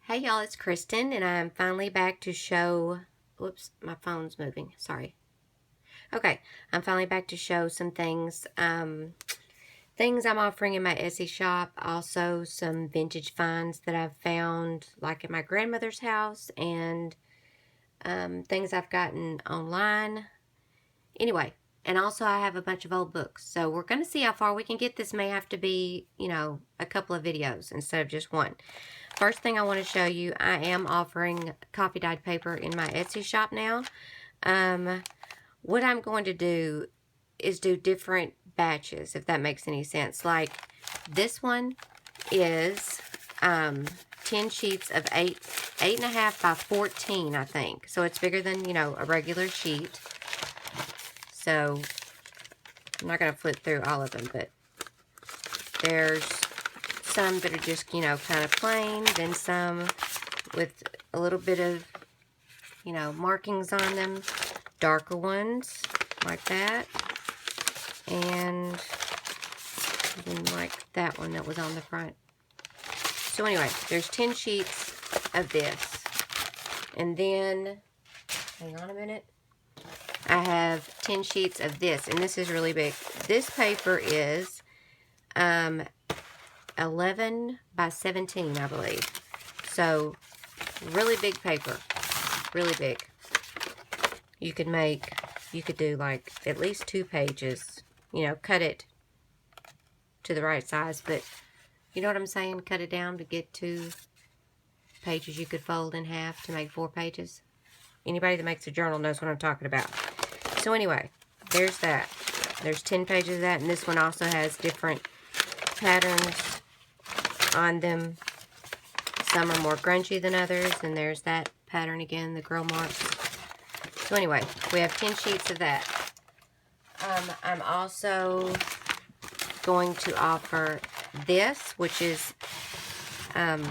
Hey y'all, it's Kristen, and I'm finally back to show, whoops, my phone's moving, sorry. Okay, I'm finally back to show some things, things I'm offering in my Etsy shop, also some vintage finds that I've found, like at my grandmother's house, and things I've gotten online. Anyway, and also I have a bunch of old books, so we're going to see how far we can get. This may have to be, a couple of videos instead of just one. First thing I want to show you, I am offering coffee dyed paper in my Etsy shop now. What I'm going to do is do different batches, if that makes any sense. Like this one is 10 sheets of 8.5 by 14, I think. So it's bigger than, a regular sheet. So I'm not going to flip through all of them, but there's some that are just, kind of plain, then some with a little bit of, markings on them, darker ones, like that, and then like that one that was on the front. So anyway, there's 10 sheets of this, and then, hang on a minute, I have 10 sheets of this, and this is really big. This paper is 11 by 17, I believe. So, really big paper. Really big. You could do like at least 2 pages. Cut it to the right size, but you know what I'm saying? Cut it down to get 2 pages you could fold in half to make 4 pages. Anybody that makes a journal knows what I'm talking about. So anyway, there's that. There's 10 pages of that, and this one also has different patterns on them. Some are more grungy than others, and there's that pattern again, the girl marks. So anyway, we have 10 sheets of that. I'm also going to offer this, which is an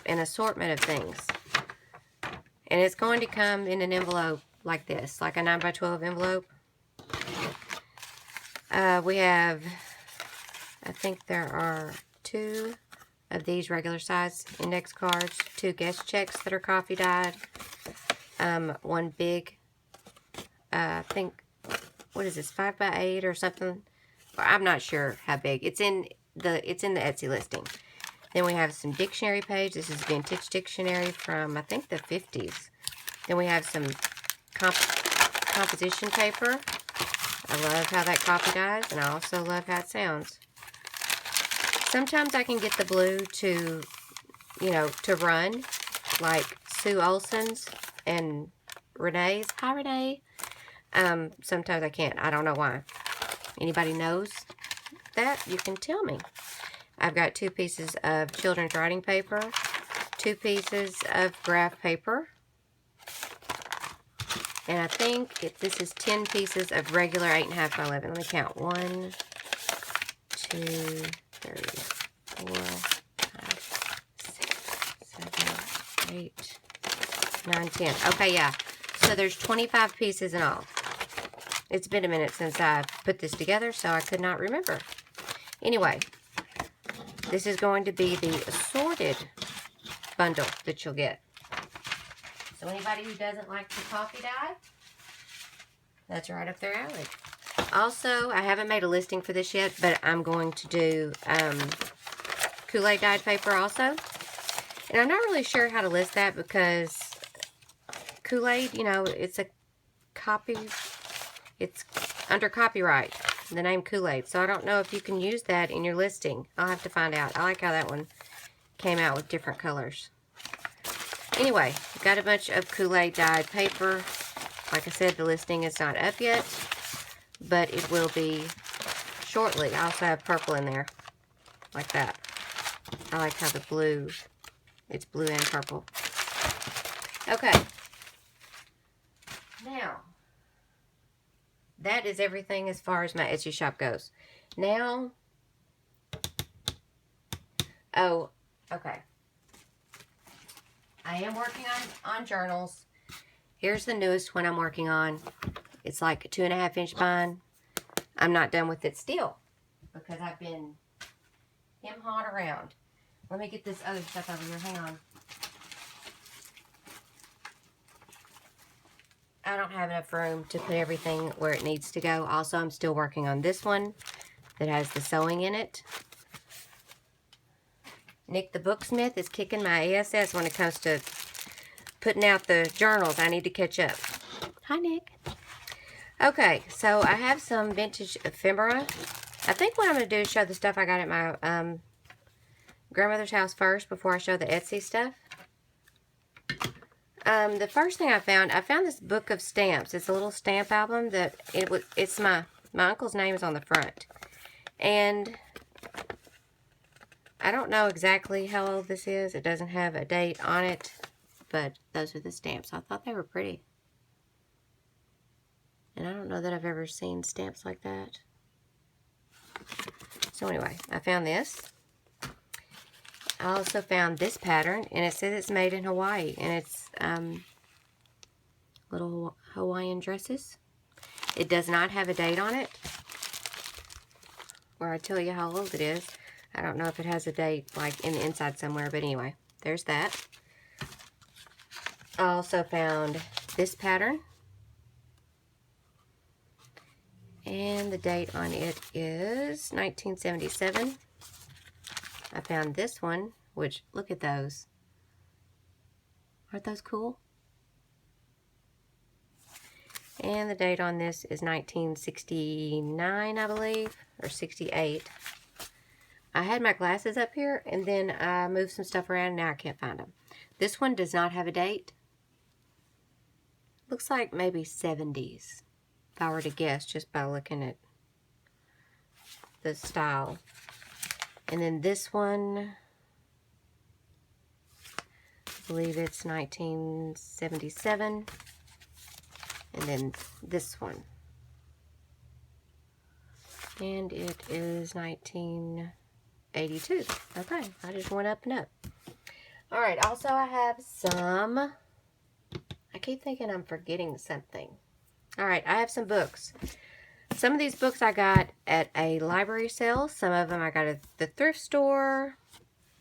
assortment of things. And it's going to come in an envelope like this, like a 9 by 12 envelope. We have, I think there are 2 of these regular size index cards, 2 guest checks that are coffee dyed, 1 big, I think, what is this, 5 by 8 or something? I'm not sure how big. It's in the Etsy listing. Then we have some dictionary page. This is vintage dictionary from, I think, the 50s. Then we have some composition paper. I love how that coffee dyes, and I also love how it sounds. Sometimes I can get the blue to, to run, like Sue Olson's and Renee's. Hi, Renee. Sometimes I can't. I don't know why. Anybody knows that? You can tell me. I've got 2 pieces of children's writing paper, 2 pieces of graph paper, and I think this is 10 pieces of regular 8.5 by 11. Let me count. 1, 2, 3, 4, 5, 6, 7, 8, 9, 10. Okay, yeah. So there's 25 pieces in all. It's been a minute since I put this together, so I could not remember. Anyway, this is going to be the assorted bundle that you'll get. So anybody who doesn't like the coffee dye, that's right up their alley. Also, I haven't made a listing for this yet, but I'm going to do Kool-Aid dyed paper also. And I'm not really sure how to list that because Kool-Aid, it's under copyright, the name Kool-Aid. So I don't know if you can use that in your listing. I'll have to find out. I like how that one came out with different colors. Anyway, I've got a bunch of Kool-Aid dyed paper. Like I said, the listing is not up yet, but it will be shortly. I also have purple in there, like that. I like how the blue, it's blue and purple. Okay. Now, that is everything as far as my Etsy shop goes. Now, oh, okay. I am working on journals. Here's the newest one I'm working on. It's like a 2.5-inch bind. I'm not done with it still because I've been hem-hawing around. Let me get this other stuff over here. Hang on. I don't have enough room to put everything where it needs to go. Also, I'm still working on this one that has the sewing in it. Nick the Booksmith is kicking my ass when it comes to putting out the journals. I need to catch up. Hi, Nick. Okay, so I have some vintage ephemera. I think what I'm going to do is show the stuff I got at my grandmother's house first before I show the Etsy stuff. The first thing I found this book of stamps. It's a little stamp album that it's my uncle's name is on the front. And I don't know exactly how old this is. It doesn't have a date on it, but those are the stamps. I thought they were pretty. And I don't know that I've ever seen stamps like that. So anyway, I found this. I also found this pattern, and it says it's made in Hawaii, and it's little Hawaiian dresses. It does not have a date on it, or I tell you how old it is. I don't know if it has a date like in the inside somewhere, but anyway, there's that. I also found this pattern, and the date on it is 1977. I found this one, which, look at those. Aren't those cool? And the date on this is 1969, I believe, or 68. I had my glasses up here, and then I moved some stuff around, and now I can't find them. This one does not have a date. Looks like maybe 70s, if I were to guess, just by looking at the style. And then this one, I believe it's 1977. And then this one. And it is 1982. Okay, I just went up and up. Alright, also I have some, I keep thinking I'm forgetting something. Alright, I have some books. Some of these books I got at a library sale. Some of them I got at the thrift store.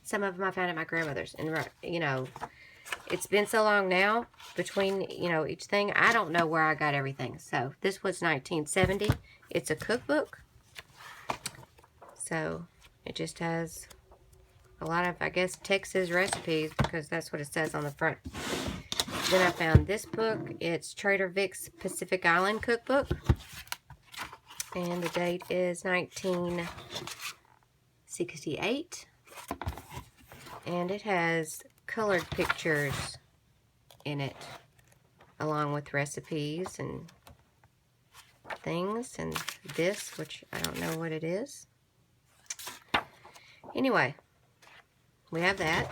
Some of them I found at my grandmother's. And, you know, it's been so long now between, you know, each thing. I don't know where I got everything. So, this was 1970. It's a cookbook. So, it just has a lot of, I guess, Texas recipes because that's what it says on the front. Then I found this book. It's Trader Vic's Pacific Island Cookbook. And the date is 1968. And it has colored pictures in it, along with recipes and things. And this, which I don't know what it is. Anyway, we have that.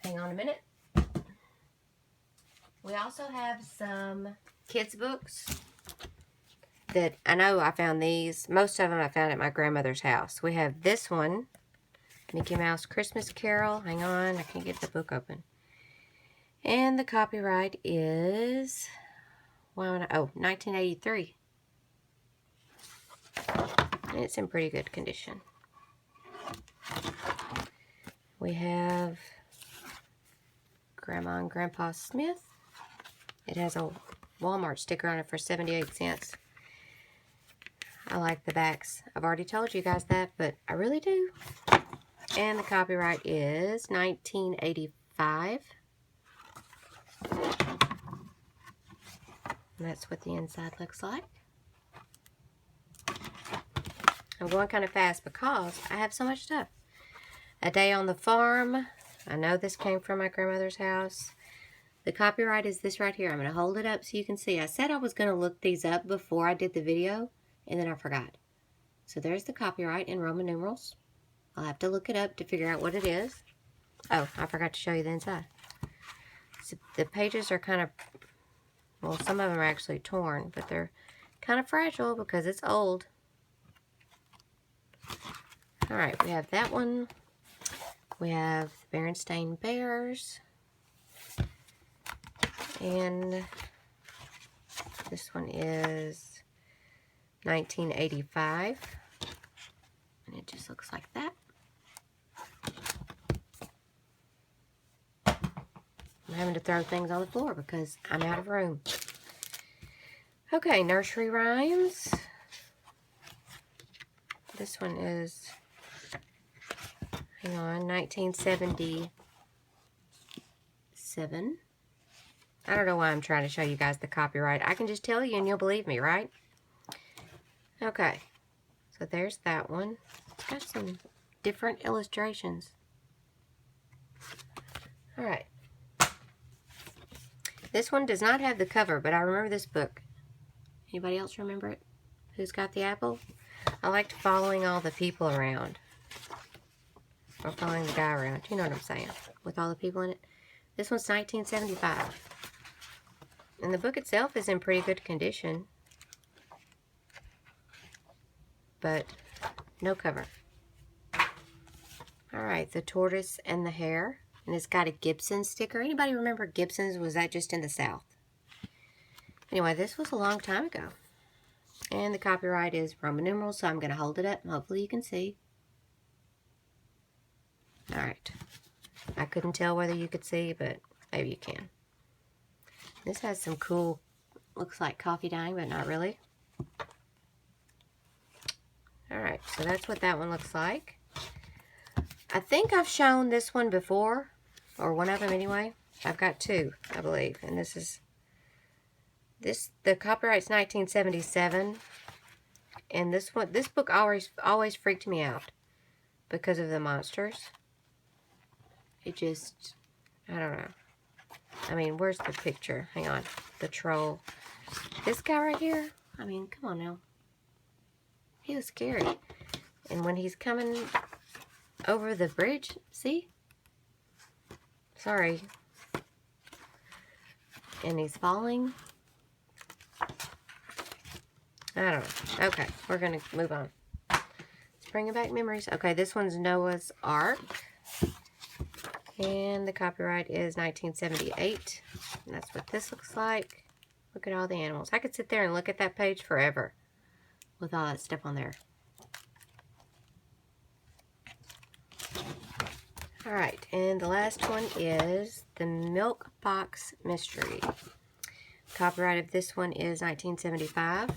Hang on a minute. We also have some kids' books that I know I found these. Most of them I found at my grandmother's house. We have this one, Mickey Mouse Christmas Carol. Hang on, I can't get the book open. And the copyright is, 1983. And it's in pretty good condition. We have Grandma and Grandpa Smith. It has a Walmart sticker on it for 78 cents. I like the backs. I've already told you guys that, but I really do. And the copyright is 1985. And that's what the inside looks like. I'm going kind of fast because I have so much stuff. A Day on the Farm. I know this came from my grandmother's house. The copyright is this right here. I'm going to hold it up so you can see. I said I was going to look these up before I did the video, and then I forgot. So there's the copyright in Roman numerals. I'll have to look it up to figure out what it is. Oh, I forgot to show you the inside. So the pages are kind of, well, some of them are actually torn, but they're kind of fragile because it's old. Alright, we have that one. We have the Berenstain Bears. And this one is 1985. And it just looks like that. I'm having to throw things on the floor because I'm out of room. Okay, nursery rhymes. This one is, hang on, 1977. I don't know why I'm trying to show you guys the copyright. I can just tell you and you'll believe me, right? Okay, so there's that one. It's got some different illustrations. Alright. This one does not have the cover, but I remember this book. Anybody else remember it? Who's got the apple? I liked following all the people around. Or following the guy around. You know what I'm saying. With all the people in it. This one's 1975. And the book itself is in pretty good condition. But no cover. Alright, The Tortoise and the Hare. And it's got a Gibson sticker. Anybody remember Gibson's? Was that just in the South? Anyway, this was a long time ago. And the copyright is Roman numerals, so I'm going to hold it up and hopefully you can see. Alright. I couldn't tell whether you could see, but maybe you can. This has some cool, looks like coffee dyeing, but not really. Alright, so that's what that one looks like. I think I've shown this one before, or one of them anyway. I've got two, I believe, and this is, the copyright's 1977, and this book always freaked me out because of the monsters. It just, I don't know. I mean, where's the picture? Hang on, the troll. This guy right here, I mean, come on now. He was scary. And when he's coming over the bridge, see? Sorry. And he's falling. I don't know. Okay, we're going to move on. It's bringing back memories. Okay, this one's Noah's Ark. And the copyright is 1978. And that's what this looks like. Look at all the animals. I could sit there and look at that page forever with all that stuff on there. Alright, and the last one is The Milk Box Mystery. Copyright of this one is 1975.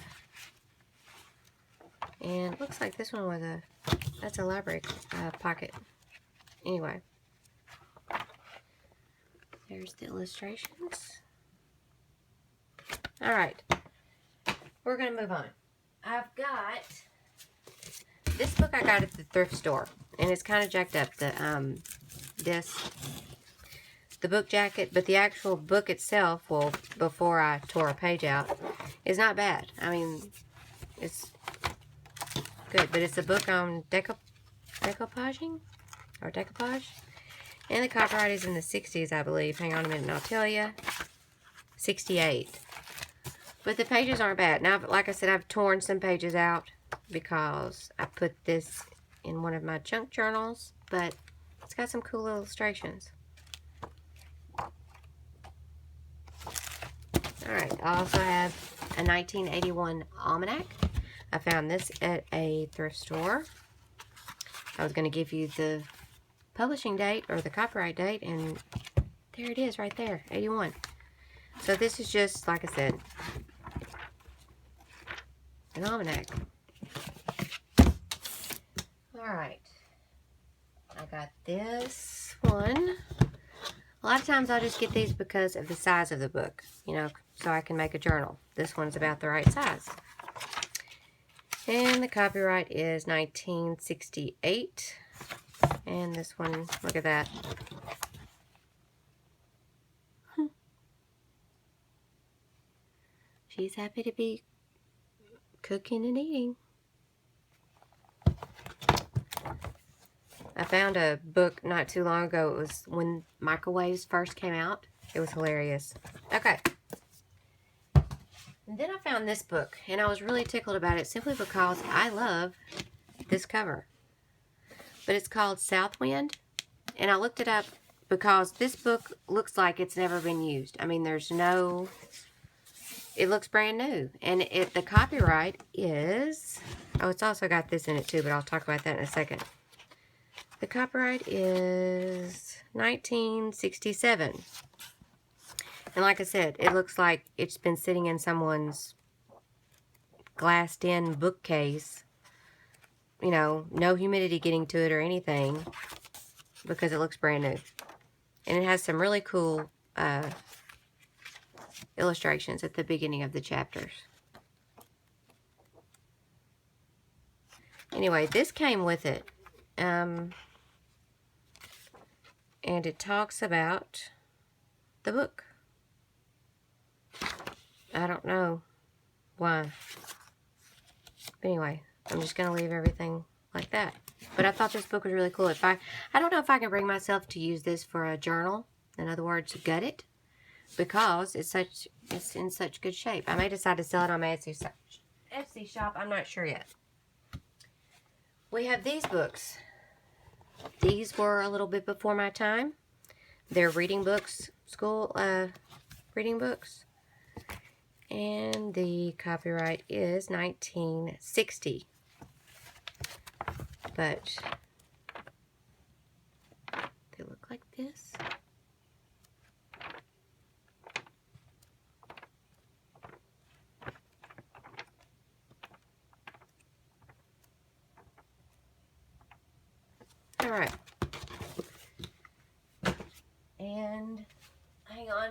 And it looks like this one was that's a library pocket. Anyway. There's the illustrations. Alright. We're going to move on. I've got this book I got at the thrift store. And it's kind of jacked up, the book jacket, but the actual book itself, well, before I tore a page out, is not bad. I mean, it's good, but it's a book on decoupaging, or decoupage, and the copyright is in the 60s, I believe. Hang on a minute and I'll tell you. 68. But the pages aren't bad. Now, like I said, I've torn some pages out because I put this in one of my junk journals, but it's got some cool illustrations. Alright, I also have a 1981 almanac. I found this at a thrift store. I was going to give you the publishing date or the copyright date, and there it is right there, 81. So this is just, like I said, an almanac. Alright. I got this one. A lot of times I'll just get these because of the size of the book, you know, so I can make a journal. This one's about the right size. And the copyright is 1968. And this one, look at that. She's happy to be cooking and eating. I found a book not too long ago. It was when microwaves first came out. It was hilarious. Okay. And then I found this book, and I was really tickled about it simply because I love this cover. But it's called Southwind, and I looked it up because this book looks like it's never been used. I mean, there's no... It looks brand new, and the copyright is... Oh, it's also got this in it too, but I'll talk about that in a second. The copyright is 1967. And like I said, it looks like it's been sitting in someone's glassed-in bookcase. You know, no humidity getting to it or anything, because it looks brand new. And it has some really cool illustrations at the beginning of the chapters. Anyway, this came with it. And it talks about the book. I don't know why. But anyway, I'm just going to leave everything like that. But I thought this book was really cool. I don't know if I can bring myself to use this for a journal. In other words, gut it. Because it's in such good shape. I may decide to sell it on my Etsy shop. I'm not sure yet. We have these books. These were a little bit before my time. They're reading books, school reading books. And the copyright is 1960. But they look like this. All right. And hang on.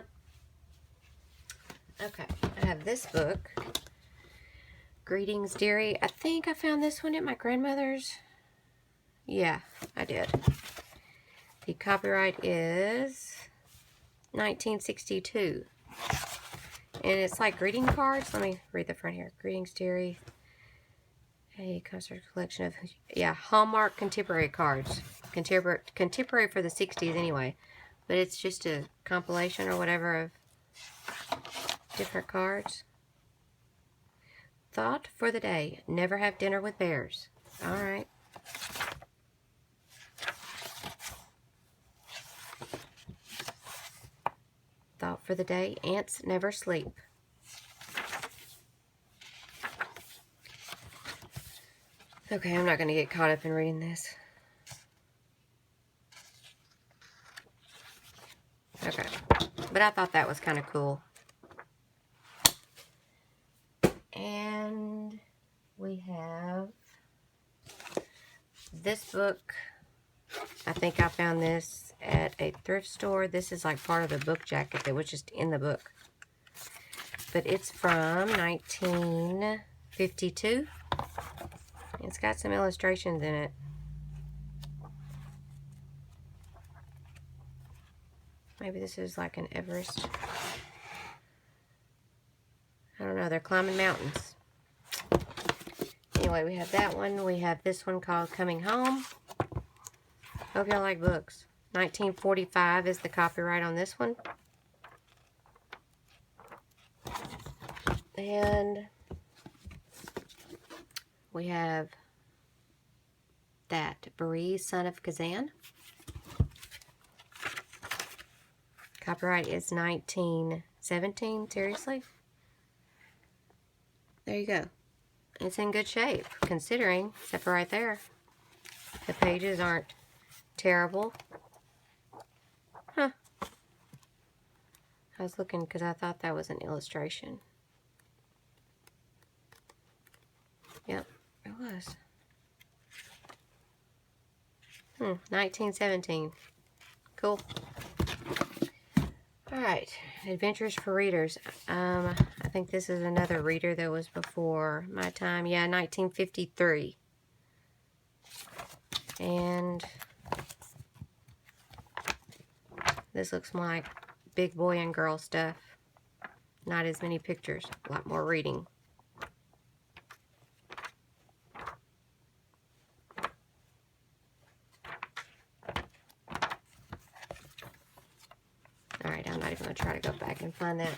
Okay, I have this book, Greetings, Dearie. I think I found this one at my grandmother's. Yeah, I did. The copyright is 1962. And it's like greeting cards. Let me read the front here. Greetings, Dearie. A concert collection of, yeah, Hallmark contemporary cards. Contemporary for the 60s anyway. But it's just a compilation or whatever of different cards. Thought for the day. Never have dinner with bears. Alright. Thought for the day. Ants never sleep. Okay, I'm not going to get caught up in reading this. Okay. But I thought that was kind of cool. And we have this book. I think I found this at a thrift store. This is like part of the book jacket that was just in the book. But it's from 1952. It's got some illustrations in it. Maybe this is like an Everest. I don't know. They're climbing mountains. Anyway, we have that one. We have this one called Coming Home. Hope y'all like books. 1945 is the copyright on this one. And we have that, Baree, Son of Kazan. Copyright is 1917, seriously? There you go. It's in good shape, considering, except for right there. The pages aren't terrible. Huh. I was looking because I thought that was an illustration. Yep, it was. 1917. Cool. Alright, Adventures for Readers. I think this is another reader that was before my time. Yeah, 1953. And this looks more like big boy and girl stuff. Not as many pictures, a lot more reading. Alright, I'm not even going to try to go back and find that.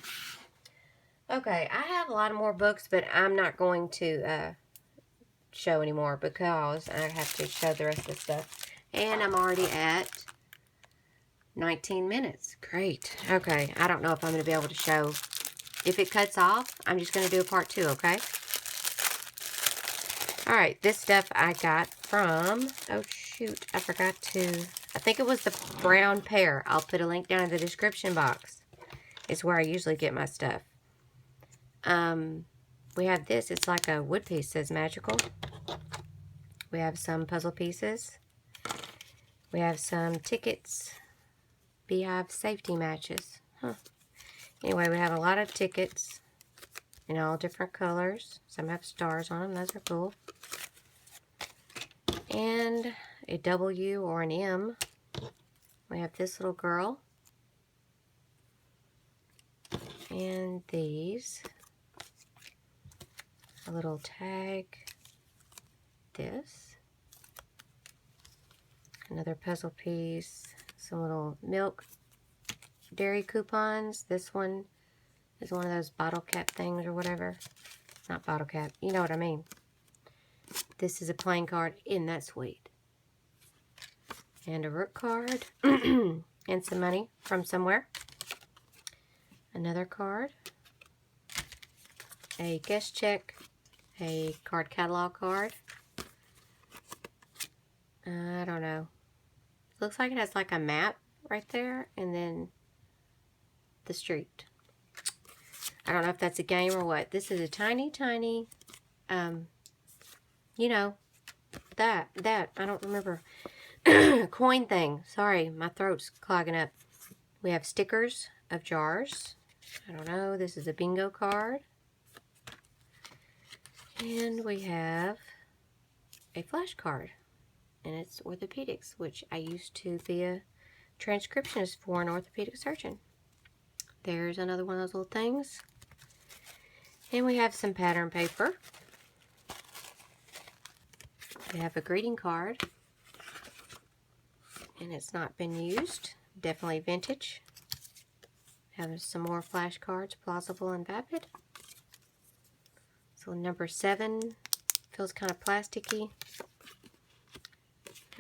Okay, I have a lot of more books, but I'm not going to show anymore because I have to show the rest of the stuff. And I'm already at 19 minutes. Great. Okay, I don't know if I'm going to be able to show. If it cuts off, I'm just going to do a part 2, okay? Alright, this stuff I got from, oh shoot, I forgot to, I think it was the brown pear. I'll put a link down in the description box. It's where I usually get my stuff. We have this. It's like a wood piece. It says magical. We have some puzzle pieces. We have some tickets. Beehive safety matches. Anyway, we have a lot of tickets in all different colors. Some have stars on them. Those are cool. And a W or an M. We have this little girl. And these. A little tag. This. Another puzzle piece. Some little milk dairy coupons. This one is one of those bottle cap things or whatever. Not bottle cap. You know what I mean. This is a playing card. Isn't that sweet? And a rook card. And some money from somewhere. Another card. A guest check. A card catalog card. I don't know. Looks like it has like a map right there. And then the street. I don't know if that's a game or what. This is a tiny, tiny, you know, that, I don't remember. Coin thing. Sorry, my throat's clogging up. We have stickers of jars. I don't know. This is a bingo card. And we have a flashcard. And it's orthopedics, which I used to be a transcriptionist for an orthopedic surgeon. There's another one of those little things. And we have some pattern paper. We have a greeting card. And it's not been used. Definitely vintage. Have some more flashcards, plausible and vapid. So number 7 feels kind of plasticky.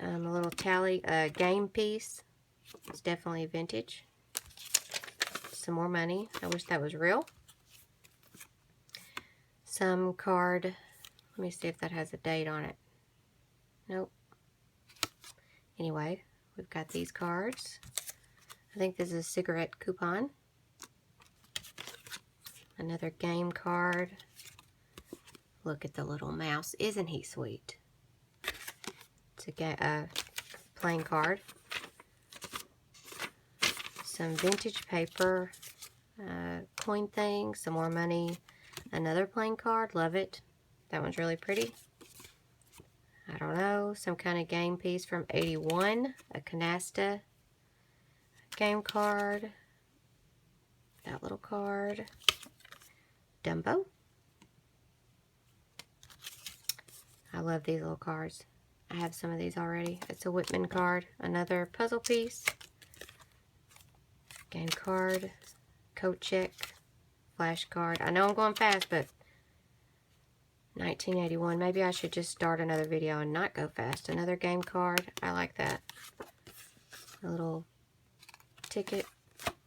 A little tally, game piece. It's definitely vintage. Some more money. I wish that was real. Some card. Let me see if that has a date on it. Nope. Anyway, we've got these cards. I think this is a cigarette coupon. Another game card. Look at the little mouse. Isn't he sweet? It's a playing card. Some vintage paper. Coin thing. Some more money. Another playing card. Love it. That one's really pretty. I don't know. Some kind of game piece from 81. A canasta game card. That little card. Dumbo. I love these little cards. I have some of these already. It's a Whitman card. Another puzzle piece. Game card. Coat check. Flash card. I know I'm going fast, but 1981. Maybe I should just start another video and not go fast. Another game card. I like that. A little ticket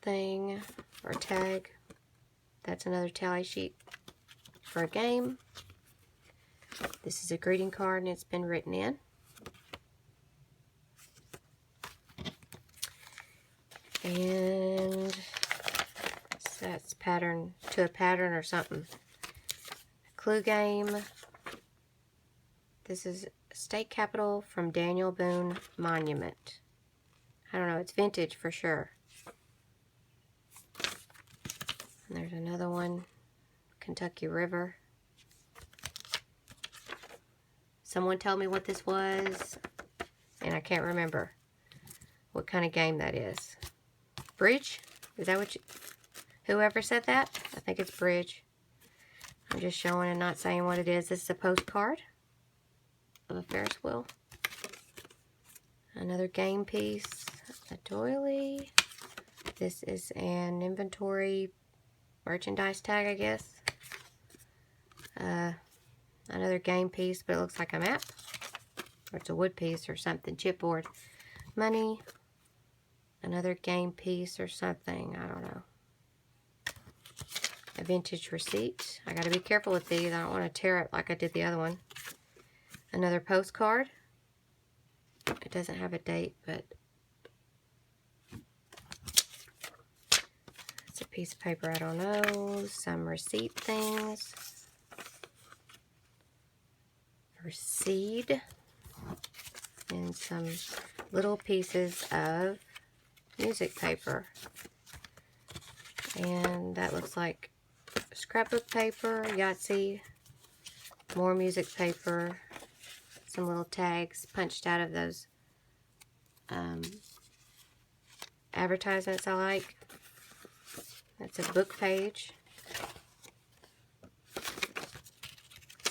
thing or tag. That's another tally sheet for a game. This is a greeting card and it's been written in. And that's pattern to a pattern or something. Clue game. This is State Capitol from Daniel Boone Monument. I don't know, it's vintage for sure. And there's another one. Kentucky River. Someone told me what this was, and I can't remember what kind of game that is. Bridge? Is that what you... Whoever said that? I think it's bridge. I'm just showing and not saying what it is. This is a postcard of a Ferris wheel. Another game piece. A doily. This is an inventory merchandise tag, I guess. Another game piece, but it looks like a map. Or it's a wood piece or something. Chipboard. Money. Another game piece or something. I don't know. A vintage receipt. I got to be careful with these. I don't want to tear it like I did the other one. Another postcard. It doesn't have a date, but it's a piece of paper, I don't know. Some receipt things for seed. And some little pieces of music paper. And that looks like scrapbook paper, Yahtzee, more music paper, some little tags punched out of those advertisements I like. That's a book page.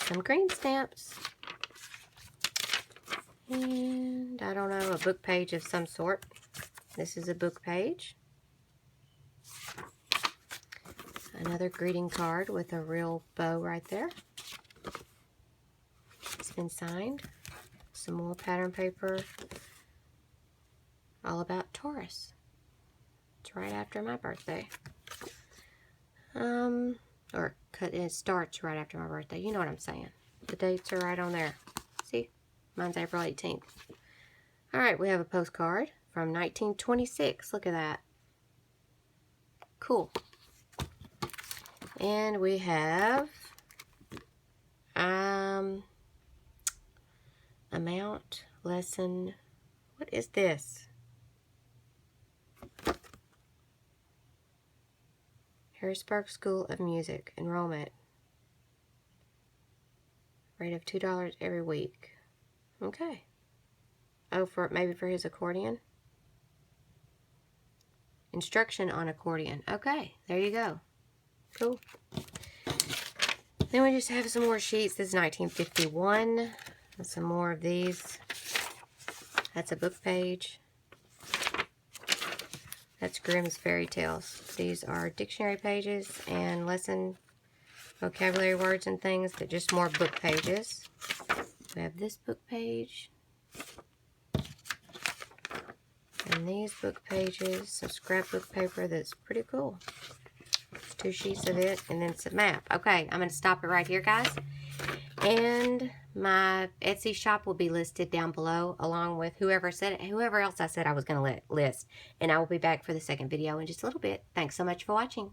Some green stamps. And I don't know, a book page of some sort. This is a book page. Another greeting card with a real bow right there. It's been signed. Some more pattern paper. All about Taurus. It's right after my birthday. It starts right after my birthday. You know what I'm saying. The dates are right on there. See? Mine's April 18th. Alright, we have a postcard from 1926. Look at that. Cool. And we have amount, lesson. What is this? Harrisburg School of Music enrollment. Rate of $2 every week. Okay. Oh, maybe for his accordion. Instruction on accordion. Okay, there you go. Cool. Then we just have some more sheets. This is 1951. And some more of these. That's a book page. That's Grimm's Fairy Tales. These are dictionary pages and lesson vocabulary words and things. They're just more book pages. We have this book page. And these book pages. Some scrapbook paper that's pretty cool. 2 sheets of it, and then some map. Okay, I'm going to stop it right here, guys. And my Etsy shop will be listed down below, along with whoever else I said I was going to list. And I will be back for the second video in just a little bit. Thanks so much for watching.